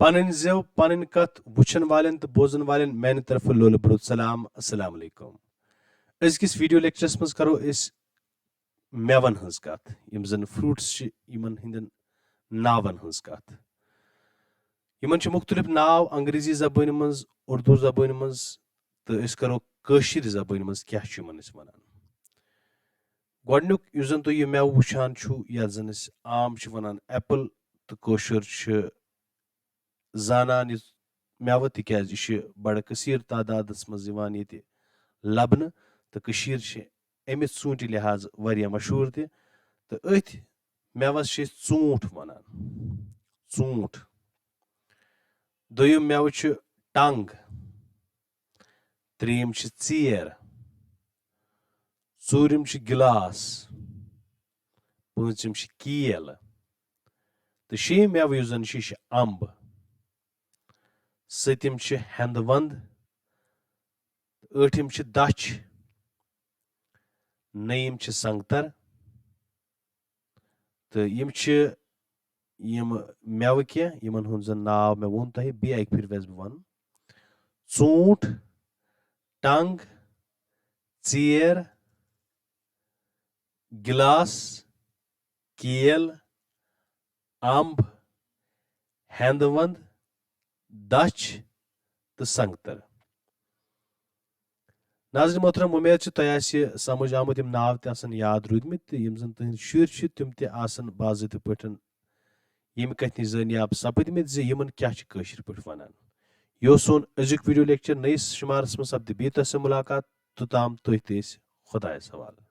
پنٕنۍ زٮ۪و پنٕنۍ کتھ وٕچھن والٮ۪ن تہٕ بوزن والٮ۪ن میانہِ طرفہٕ لولہٕ برود سلام السلام علیکم. أزکِس ویڈیو لیکچرس منٛز کرو أسۍ میوَن ہٕنٛز کتھ یِم زن فروٗٹس چھِ یِمن ہٕنٛدٮ۪ن ناون ہٕنٛز کتھ. یِمن چھِ مُختٔلِف ناو انگریزی زبٲنۍ منٛز اردوٗ زبٲنۍ منٛز تہٕ أسۍ کرو کٲشِر زبٲنۍ منٛز کیاہ چھِ یِمن أسۍ ونان. گۄڈنیُک یُس زن تُہۍ یہِ میوٕ وٕچھان چھُو یتھ زن أسۍ عام چھِ ونان ایپل تہٕ کٲشُر چھِ زانان یہِ میوٕ تِکیازِ یہِ چھِ بڑٕ کثیٖر تعدادس منٛز یِوان ییٚتہِ لبنہٕ تہٕ کٔشیٖر چھِ امہِ ژوٗنٛٹھہِ لحاظ واریاہ مشہوٗر تہِ تہٕ أتھۍ میوَس چھِ أسۍ ژوٗنٛٹھ ونان. ژوٗنٛٹھ. دوٚیِم میوٕ چھُ ٹنگ. ترٛیٚیِم چھِ ژیر. ژوٗرِم چھِ گِلاس. پوٗنٛژِم چھِ کیل تہٕ شیٚیِم میوٕ یُس زن چھُ یہِ چھُ امب. سٔتِم چھِ ہٮ۪نٛدٕ ونٛد. ٲٹھِم چھِ دچھ. نٔیِم چھِ سنگتر تہٕ یِم چھِ یِم میوٕ کینٛہہ یِمن ہُنٛد زن ناو مےٚ ووٚن تۄہہِ بیٚیہِ اکہِ پھِرِ ویژٕ بہٕ ونُن. ژوٗنٛٹھ, ٹنگ, ژیر, گِلاس, کیل, امب, ہٮ۪نٛدٕ ونٛد, دچھ تہٕ سنگتر. ناظریٖن محترم اُمید چھِ تۄہہِ آسہِ سمجھ آمُت یِم ناو تہِ آسن یاد روٗدمٕتۍ تہٕ یِم زن تُہنٛدۍ شُرۍ چھِ تِم تہِ آسن باضٲبطہٕ پٲٹھۍ ییٚمہِ کتھِ نِش زٲنیاب سپٕدمٕتۍ زِ یِمن کیاہ چھِ کٲشِر پٲٹھۍ ونان. یہِ اوس سون أزیُک ویڈیو لیکچر. نٔیِس شُمارس منٛز سپدِ بیٚیہِ تۄہہِ سۭتۍ مُلاقات. توٚتام تُہۍ تہِ ٲسۍ خۄدایس حوالہٕ.